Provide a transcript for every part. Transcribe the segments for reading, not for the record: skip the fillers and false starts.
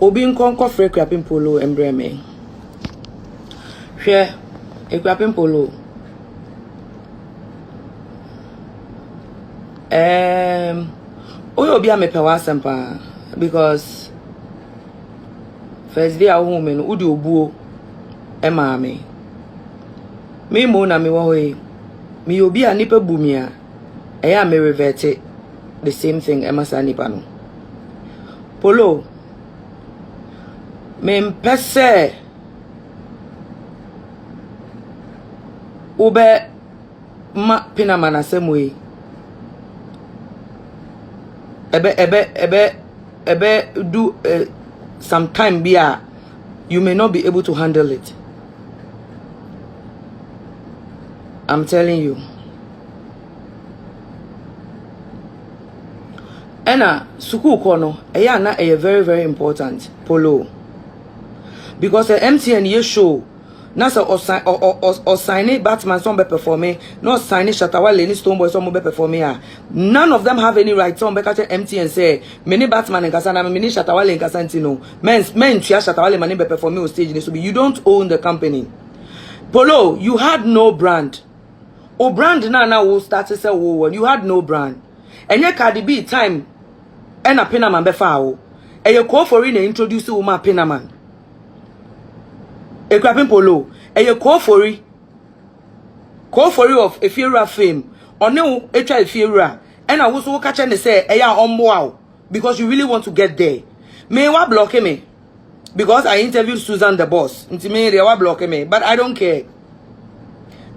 obi nkonko frɛ Akuapem Poloo embreme hwɛ Akuapem Poloo oyo obi amepewa asempa because first day a wo me no udi obuo emaame me mo na me wo hoyi me obi a nipa bumia eya me revert the same thing emasa nipa no Poloo me mpese ube ma pina manasemwe ebe do some time bia you may not be able to handle it. I'm telling you. Ena suku kono eya na very very important Poloo because the MTN ye show na so or sign Batman some be performing no sign Shatawale ni Stonebwoy some be performing none of them have any right some be catch MTN say many Batman in Kasana many Shatawale in Kasantino men tia Shatawale many be performing on stage so you don't own the company. Poloo, you had no brand. O brand na will start to say when you had no brand and ye Cardi B time and a Pinaman be foul and you call for in introduce you ma Pinaman Akuapem Poloo and you call for of Efiera fame or no Efiera and I was catch and say wow because you really want to get there. May wa block me because I interviewed Susan the boss into me they wa block me but I don't care.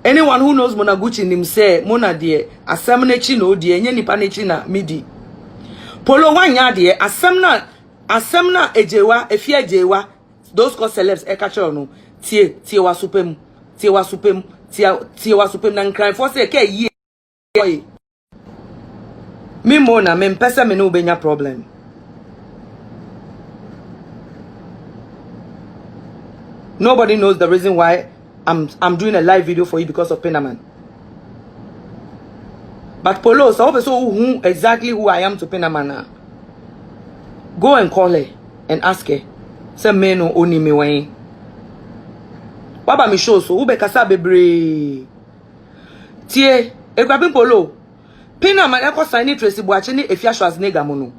Anyone who knows Monaguchi nim say Mona dear asemnechi no dear nye nipa nechi na midi Poloo wanya dear asemna ejewa efia ejewa those called celebs ekacho no tie wa supem na nkran for say ke ye me mona me mpesa me no benya problem nobody knows the reason why I'm doing a live video for you because of Pinaman. But Poloo, so who exactly who I am to Pinaman. Go and call her and ask her. Say me no oni me wen. Baba mi show so ube kasa bebre. Tie, Akuapem Poloo. Pinaman eko sign Tracy Boache ni Efia Schwarzenegger mono.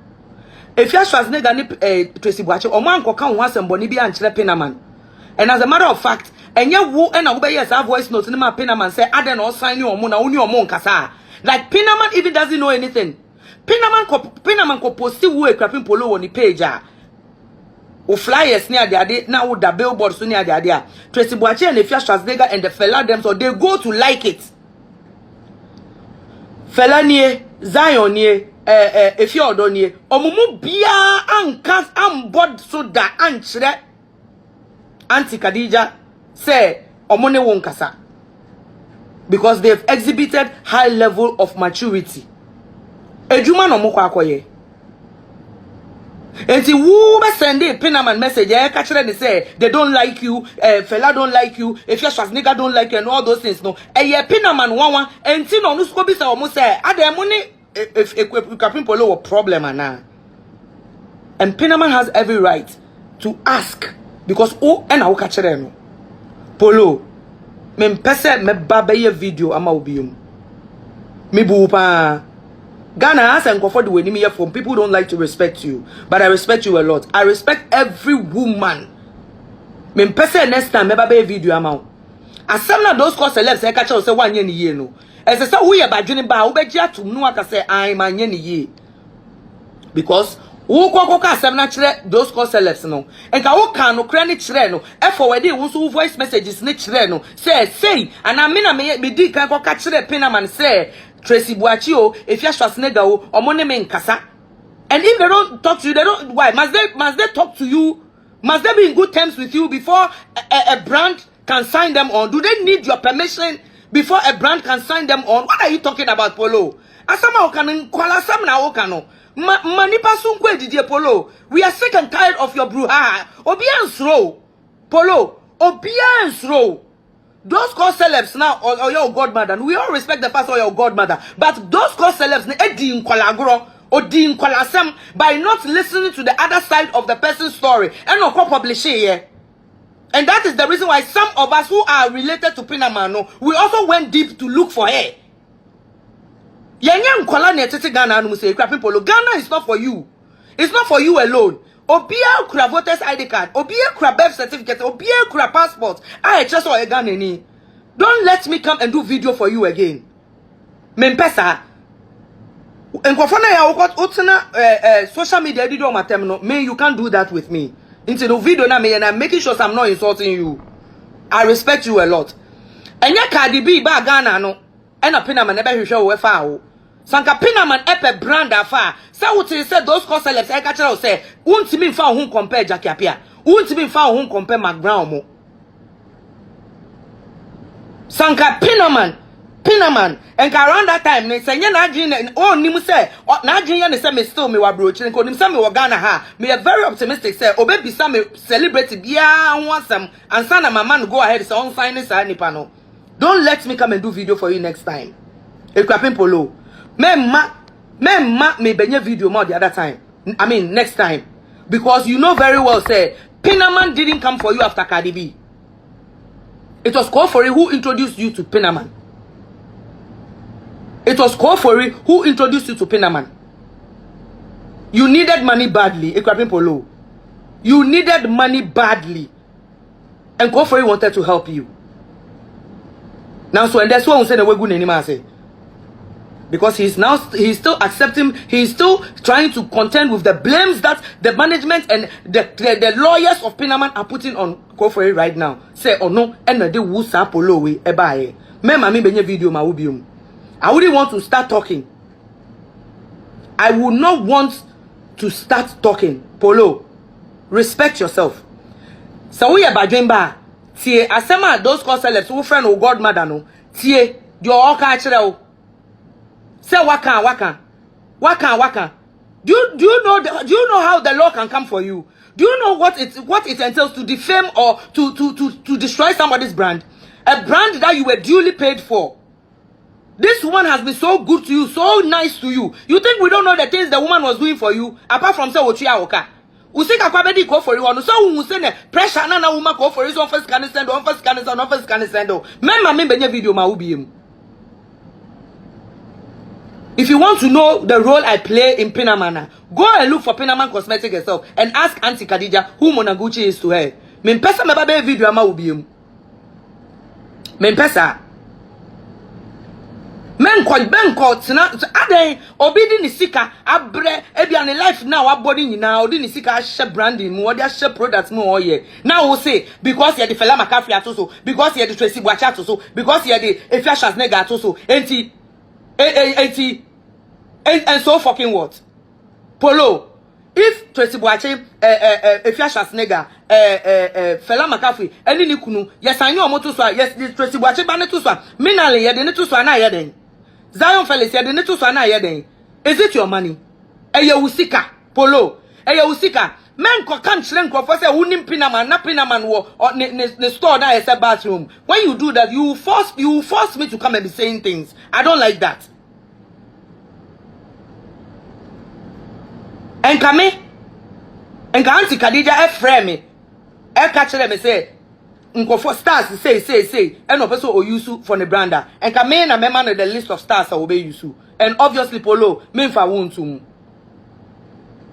Efia Schwarzenegger ni Tracy Boache omo ankoka ho asem boni bi ankyere Pinaman. And as a matter of fact, and you wo and I yes our voice notes in my Pinaman say I don't sign you on uni or kasa. Like Pinaman even doesn't know anything. Pinaman ko post wo Akuapem Poloo on the page o flyers near the now the billboards near the idea. Tracy Boache and Efia Schwarzenegger and the fella them so they go to like it. Fella nie Zion nie Efia Odo nie omumu bia ankas ambod so da ankyere Auntie Khadija say omone won kasa because they've exhibited high level of maturity. Ejuma no mo kwa akoye. Enti wu be send Pinaman message catch them say they don't like you, fella don't like you, if your Schwarzenegger don't like you and all those things no. Pinaman one enti no nusko bi say omo say ade money if Akuapem Poloo problem ana. And Pinaman has every right to ask because and I catch them. Poloo, me mpese me babaye video ama obium. Me bupa. Ghana has and comfort the way me here from people don't like to respect you, but I respect you a lot. I respect every woman. Me mpese next time me babaye video ama. Asamna those call celebs e catch us say one year ni ye no. Ese say wo ye badwene ba wo beji atum no aka say ai manye ni ye. Because wo kwa asem na kire those call celebs no enka wo kan no kire ni kire no e forward wo so voice messages ni kire no say and I mean me di kan kwa kire Pinaman say Tracy Boache o Efia Schwarzenegger o omone me nkasa and if they don't talk to you they don't why must they talk to you, must they be in good terms with you before a brand can sign them on? Do they need your permission before a brand can sign them on? What are you talking about, Poloo? Asama okanin kwala sam na okano manipa sunkwe didie Poloo. We are sick and tired of your brouhaha. Obian slow Poloo, obian slow. Those call celebs now or your godmother, and we all respect the fact of your godmother, but those call celebs ne edi nkwalagro odi nkwalasem by not listening to the other side of the person's story and no publish here. And that is the reason why some of us who are related to Pinamano, we also went deep to look for her. Ghana is not for you. It's not for you alone. Obia kura voters ID card, obia kura birth certificate, obia kura passport. I just saw a Ghana. Don't let me come and do video for you again. Mempesa. And social media did on my terminal. Man, you can't do that with me. Into the video now, and I'm making sure I'm not insulting you. I respect you a lot. And ya Cardi B ba Ghana no. And a Pinaman never show we foul. Sanka Pinaman epe brand afar. Say what he said those cause celebs I catch say. Won't me found whom compare Jackie Apia. Won't me found whom compare McBrown mo. Sanka Pinaman. And around that time, they say, oh, Nimu say, Nigeria, they say, me still me wa broach, and him say me wa Ghana ha. Me are very optimistic, say, oh, baby, some celebrate yeah, want some, and son of my man go ahead, so on finance, panel. Don't let me come and do video for you next time. Akuapem Poloo. Me benye video more the other time. I mean, next time. Because you know very well, say, Pinaman didn't come for you after Cardi B. It was Koofori who introduced you to Pinaman. It was Koofori who introduced you to Pinaman. You needed money badly, Akuapem Poloo. You needed money badly. And Koofori wanted to help you. Now, so and that's why we say the way good anymore say. Because he's still accepting, he's still trying to contend with the blames that the management and the lawyers of Pinaman are putting on Koofori right now. Say, oh no, and the wusa Poloo we ebaye. Me mami benye video ma ubium. I wouldn't want to start talking. I would not want to start talking. Poloo, respect yourself. So we are bajemba. Tie asema those call celebs who friend or godmother no. Tie your oka achireo. Say waka. Do you know how the law can come for you? Do you know what it entails to defame or to destroy somebody's brand? A brand that you were duly paid for. This woman has been so good to you, so nice to you. You think we don't know the things the woman was doing for you? Apart from say what you are okay. We say Akuapem Koofori one. So we say pressure na woman Koofori so first can send, Remember me benye video ma ubi. If you want to know the role I play in Pinaman, go and look for Pinaman Cosmetic herself and ask Auntie Khadija who Monaguchi is to her. Mempesa me babe video ma ubi. Mempesa. Men ko tina ade obidi ni sika abre ebia ne life now abody nyina odi ni sika share branding mu odi share products mu oye now we say because you the fella McCaffrey atoso because you the Tracy Boachi atoso because you the Efi Schwarzenegger atoso enti and so fucking what Poloo if Tracy Boachi Efi Schwarzenegger fella McCaffrey eni ni kunu yes anyo omoto so yes the Tracy Boachi ba ne to so minale ye de ne to so na ye den Zion Felix, you didn't to na yeden. Is it your money? Eya usika, Poloo. Eya usika. Men ko kan chlen ko for say unim Pinaman, na Pinaman wo or ne store na as a bathroom. When you do that, you force me to come and be saying things. I don't like that. And come Auntie Khadija frame me. Catch them and say Nkofo stars say and also Oyusu for the brander and come na member the list of stars will be Yusu and obviously Poloo mean for won to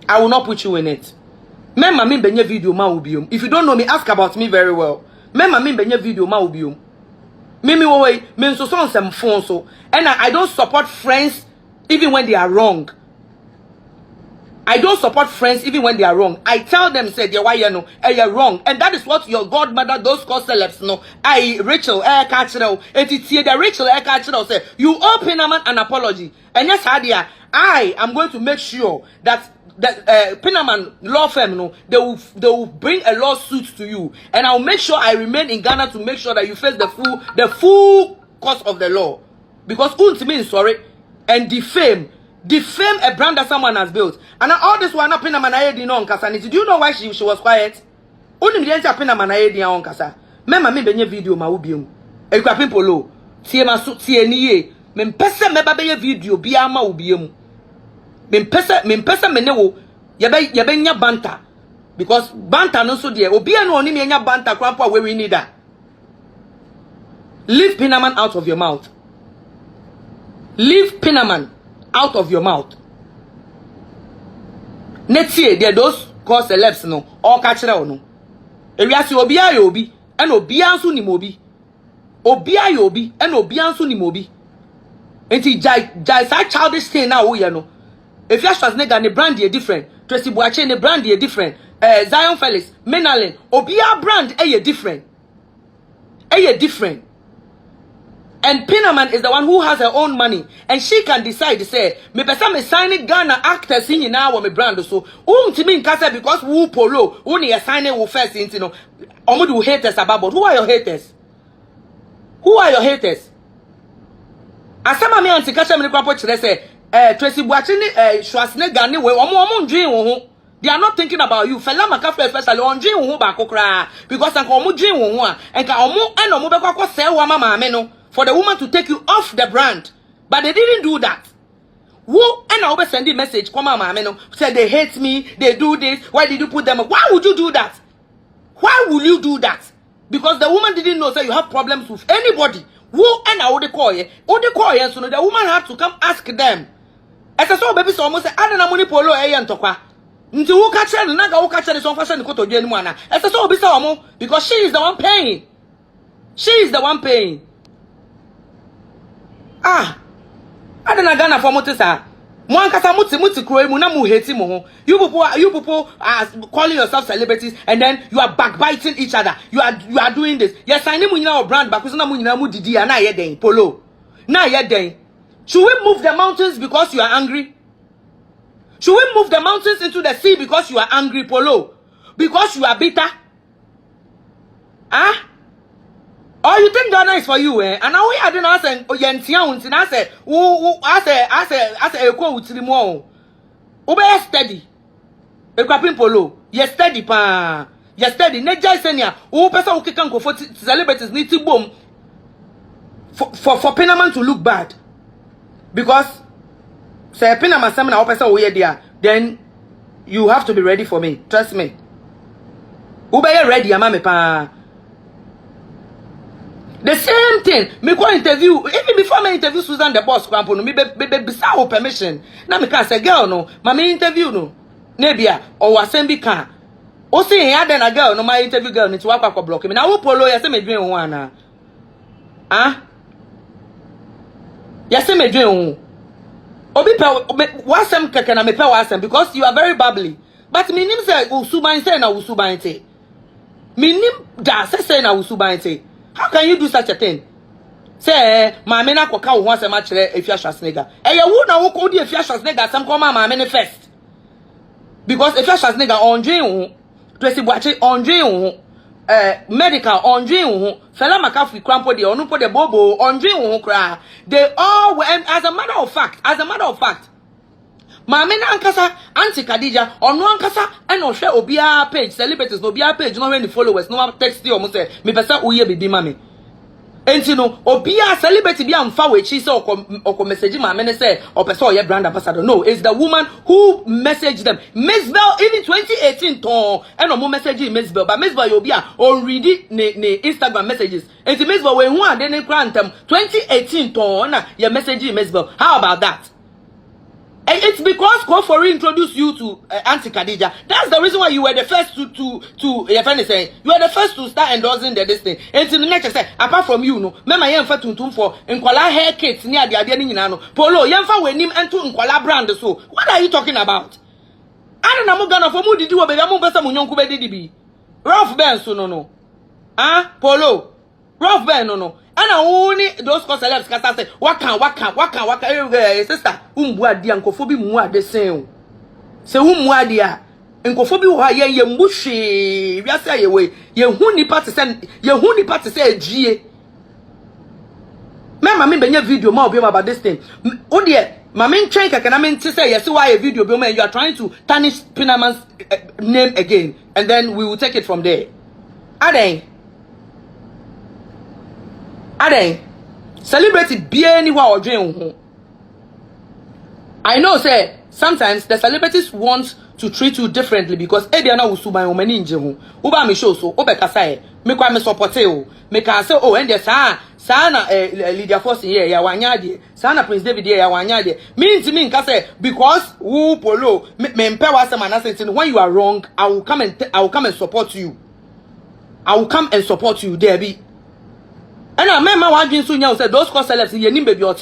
I will not put you in it. Member me benye video ma ubium. If you don't know me, ask about me very well. Member me benye video ma ubium. Mimi way me so some phone so and I don't support friends even when they are wrong. I don't support friends even when they are wrong. I tell them, say, why you know, you're wrong. And that is what your godmother, those call celebs, know. Rachel, Catchero, the Rachel, Catchero, say, you owe Pinaman an apology. And yes, Hadia, I am going to make sure that Pinaman law firm, no, they will bring a lawsuit to you. And I'll make sure I remain in Ghana to make sure that you face the full cost of the law. Because means sorry, and defame a brand that someone has built. And all this one up in a manayedi on Kasaniti. Do you know why she was quiet? Only the answer pin a manayedi on Kasa. Memma me benye video ma ubium. Akuapem Poloo. Tie ma su tie niye. Mempese me ba beye video bia ma ubium. Me pesa me ne wo ye be nya banter because banter no so de obi anu oni me nya banter kwampo we need that. Leave Pinaman out of your mouth. Leave Pinaman out of your mouth. Netie there those call celebs no all catch no. Ewiase obi ayo obi and obi anso ni mobi. Obi ayo obi and obi anso ni mobi. Enti jai sa childish thing na wo ye no. If you Schwarzenegger ne brand ye different. Tracy Boache ne brand ye different. Zion Felix, Menalin, Obia brand ye different. Ye different. And Pinaman is the one who has her own money. And she can decide to say, me pesa me signing Ghana actors in now me brand so. To me in casa because who polo, only a signing who first into no. Omudu haters about, but who are your haters? Who are your haters? Asama me anti catch me kwapo chire say Tracy Boache ni Schwarzenegger ni we omo dream wo. They are not thinking about you. Fela Makafe especially on dream wo ba kokra because anka omo dream wo a enka omo and omo be kwakọ sell wa mama me no for the woman to take you off the brand. But they didn't do that. Who and I will send a message come mama me no said they hate me, they do this. Why did you put them up? Why would you do that? Why will you do that? Because the woman didn't know that you have problems with anybody. Who and I would call you? So the woman had to come ask them. As I saw baby so almost say, I don't know money polo tokwa. Nti who catch her naga who catch her so fashion ko to dwenu ana. As I saw bisa omo because she is the one paying. She is the one paying. I don't know Ghana for motisa. Mo ankasa muti kro mu na mu hate mo ho. You people are calling yourself celebrities and then you are backbiting each other. You are doing this. You signing mu nyina brand back so na mu nyina mu didi na ye den polo. Na ye den. Should we move the mountains because you are angry? Should we move the mountains into the sea because you are angry, Polo? Because you are bitter? Huh? Or you think Ghana is for you, eh? And now we are doing us and Yentia until I say, I say, go to the mall. Obey steady. Akuapem Poloo, yes steady, pa. Yes steady. Neja senior. Who person who can go for celebrities need to boom for Pinaman to look bad. Because say Pinaman seminar person over there, then you have to be ready for me. Trust me. Obey ready, amame pa. The same thing. Me go interview. Even before me interview Susan the boss, kwampo no me be permission. Na me can say girl no, ma me interview no. Nebia or wasem bi kan. O say here then a girl no my interview girl ni to wakwa block me. Na wo Polo ya say me dwen ho ana. Ah? Ya say me dwen ho. Obi pe wasem keke na me pe wasem because you are very bubbly. But me nim say usuban say na usuban te. Me nim da say na usuban te. How can you do such a thing? Say, my men are coca once a match if you're Schwarzenegger. And you would not walk if you're Schwarzenegger, some come my men first. Because if you're Schwarzenegger on dream, Tracy Boache on dream, medical on dream, Fela McCaffrey crampo the onu po the bobo on dream cry. They all were, as a matter of fact, my men ankasa, Auntie Khadija, or no ankasa, and no share Obia page, celebrities, no Obia page, no any followers, no text you almost say, me pesa uye be mami. And you know, Obia celebrity be on far with she saw or message my men say, or pesa your brand ambassador. No, it's the woman who messaged them. Miss Bell, even 2018, and no more messaging Miss Bell, but Miss Bell, you'll be already Instagram messages. And Miss Bell, when one then grant them 2018, your messaging Miss Bell. How about that? And it's because Koofori introduced you to Auntie Khadija. That's the reason why you were the first to your friend is saying you were the first to start endorsing this thing. And to the next say, apart from you, no, mema yemfa tuntum for nkwala hair kits ni ade ni nyina no. Polo yemfa wenim ento nkwala brand so. What are you talking about? I don't know Ghana for mu didi wo be mu pesa mu nyonku be didi bi. Rough Ben so no. Ah, Polo. Rough Ben no. And only those celebs can say, waka, sister, umbuadi and kofobi mua the same. Say umuadia, and kofobi wa ye mushi, we are say away, ye huni party say G. Mamma, me benya video more about this thing. Oh dear, my main train can mean to say, yes, why a video, you are trying to tarnish Pinaman's name again, and then we will take it from there. Ade celebrity be anywhere or dream. I know say sometimes the celebrities want to treat you differently because Ediana Usuba many injehu. Uba me show so Obeka say, me kwa me support you. Me can say, oh, and yes, sana Lydia Force here, ya wanyadi, sana Prince David here, ya wanyadi. Mean to me, say because who polo me empower some and when you are wrong, I will come and support you. I will come and support you, there be. And I remember one thing soon said those cause celebs in your baby or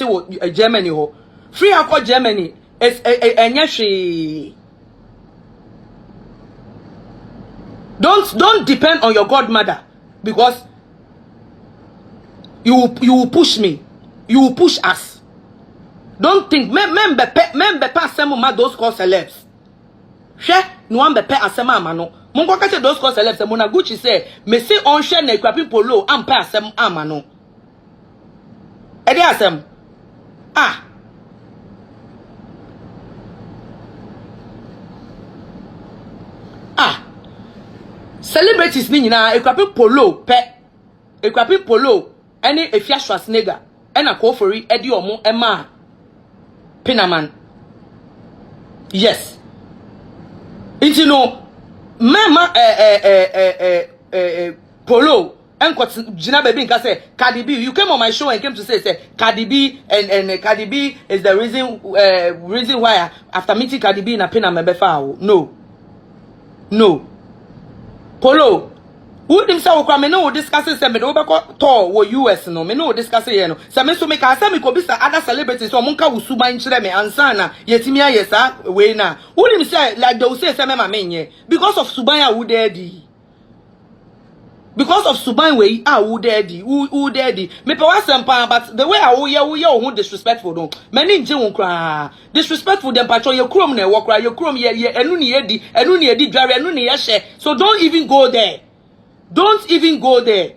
Germany ho. Free alcohol Germany is a Don't depend on your godmother because you will push me. You will push us. Don't think member pass some of those cause celebs. Share no one be pay asema amano. Mongo kache those cause celebs e mona Gucci say me say on share na Akuapem Poloo am pay asem amano. E dey asem. Celebrities ni nyina Akuapem Poloo Akuapem Poloo ene Efia Schwarzenegger ena Koofori edi omo ema Pinaman. Yes. Inti no mema Poloo enkot jina baby nka say Cardi B, you came on my show and came to say Cardi B and Cardi B is the reason why after meeting Cardi B na Pinaman befa. No. Poloo who himself kwa me no discuss say me do be to wo US no me no discuss here no say me so me ka say me ko bisa other celebrities so monka wusuba nchire me ansana yetimi ayesa we na who him say like they will say me ma menye because of suban ya who daddy because of suban we who daddy me pe wasempa but the way I ye who disrespectful no many nje won kra disrespectful dem patro ye krom na e wo kra ye krom ye enu ne edi dware enu ne ye hye so don't even go there. Don't even go there.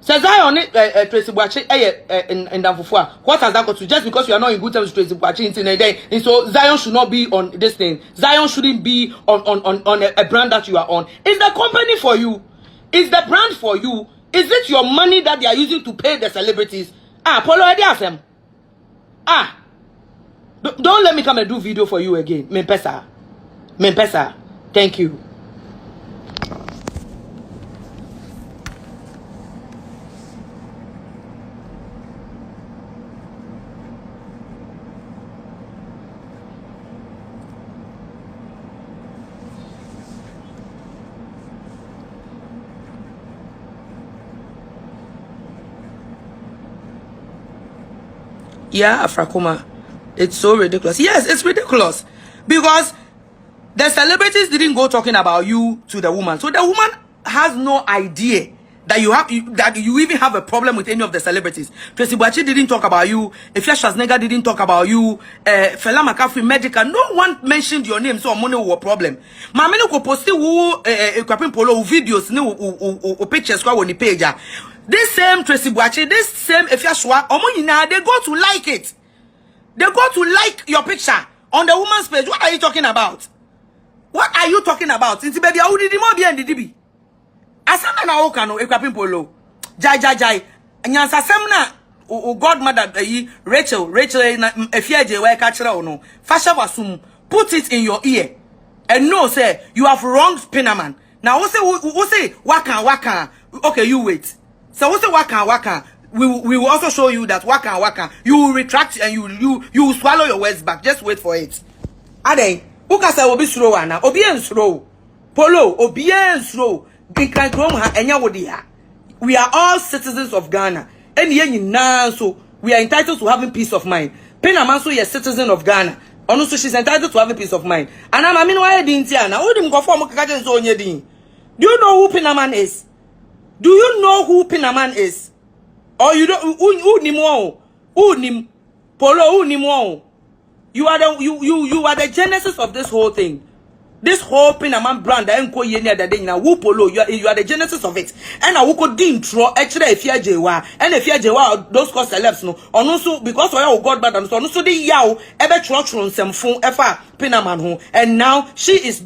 Says I on it, Tracy Boache, and Danfufua. What has that got to? Just because you are not in good terms with Tracy Boache internet day, and so Zion should not be on this thing. Zion shouldn't be on a brand that you are on. Is the company for you? Is the brand for you? Is it your money that they are using to pay the celebrities? Poloo, I ask them. Don't let me come and do video for you again. Mempesa. Thank you. Yeah, Afrakuma. It's so ridiculous. Yes, it's ridiculous. Because the celebrities didn't go talking about you to the woman. So the woman has no idea that you even have a problem with any of the celebrities. Tracy Boache didn't talk about you. Efia Schwarzenegger didn't talk about you. Fela McCaffrey Medical. No one mentioned your name, so money was a problem. Mamene ko posti wo Akuapem Poloo videos ni pictures kwa woni page. This same Tracy Boache, this same Efia Schwa, they go to like it. They go to like your picture on the woman's page. What are you talking about? What are you talking about? Inti baby, how did you be and DB? Asana na okano Akuapem Poloo. Jai. Nyansa semna o godmother Rachel Efia je wa ka kire no. Fasha wasum, put it in your ear. And no say you have wronged Pinaman. Now we say waka. Okay, you wait. So we say waka. We will also show you that waka. You will retract and you will swallow your words back. Just wait for it. Ade, ukasa obi slow ana, obi en slow. Poloo, obi en slow. We are all citizens of Ghana. And so we are entitled to having peace of mind. Pinaman so is a citizen of Ghana. Also, she's entitled to having peace of mind. And I mean, why didn't you? Do you know who Pinaman is? Do you know who Pinaman is? Or you don't who nim Poloo who nim you are the genesis of this whole thing. This whole Pinaman brand that enko ye near the day now who Poloo you are the genesis of it. And I will din tro actually Efia Jewa and Efia Jewa those cause celebs no on also because we are God bad and so also the yaw ebe tro some phone efa Pinaman ho and now she's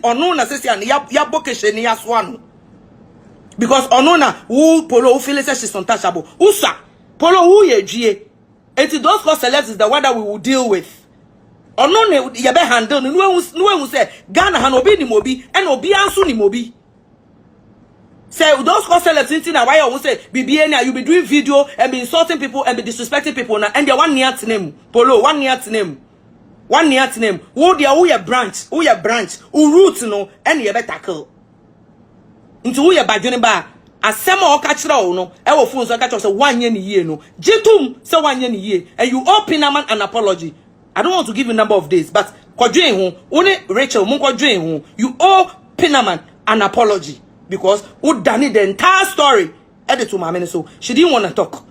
unknown as and ya bokeshe ni aswanu. Because onona who Poloo feel says she's untouchable. Usa Poloo who ye gie. And those cause celebs is the one that we will deal with. ono ne ye be handle no no say Ghana han obi ni mobi and obi anso ni mobi. Say those call celebs na why you say BBN you be doing video and be insulting people and be disrespecting people na and they one near to name Polo one near to name who dia who your branch who root no and you be tackle into who your badwene ba asem o ka kire o no e wo phone so ka kire say one year ni year no jitum say 1 year ni year and you open an apology. I don't want to give you number of days but kodwen ho only Rachel mun kodwen ho you owe Pinaman an apology. Because who done it the entire story edit to my so she didn't want to talk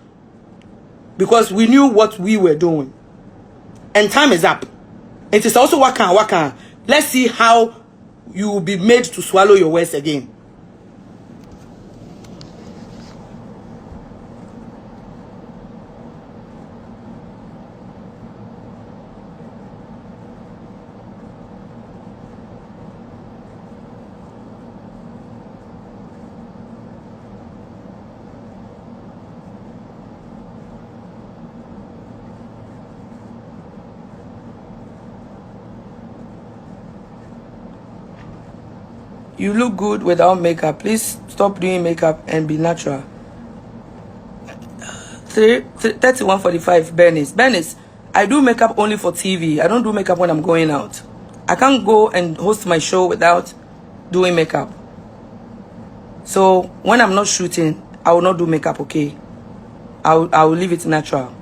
because we knew what we were doing and time is up. It is also waka. Let's see how you will be made to swallow your words again. You look good without makeup. Please stop doing makeup and be natural. 3145 Bernice, I do makeup only for TV. I don't do makeup when I'm going out. I can't go and host my show without doing makeup. So when I'm not shooting, I will not do makeup, okay? I will leave it natural.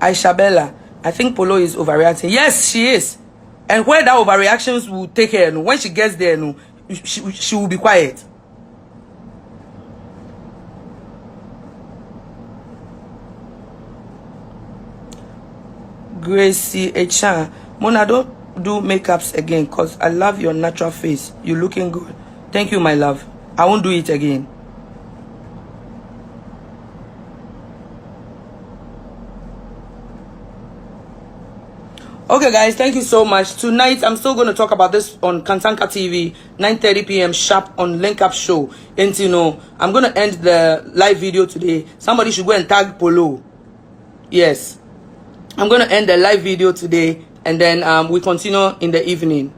Aishabella, I think Polo is overreacting. Yes, she is. And where that overreactions will take her, no, when she gets there, no, she will be quiet. Gracie Echan, Mona, don't do makeups again because I love your natural face. You're looking good. Thank you, my love. I won't do it again. Okay, guys, thank you so much. Tonight, I'm still going to talk about this on Kantanka TV, 9:30 p.m. sharp on Link Up Show. And, you know, I'm going to end the live video today. Somebody should go and tag Polo. Yes. I'm going to end the live video today, and then we continue in the evening.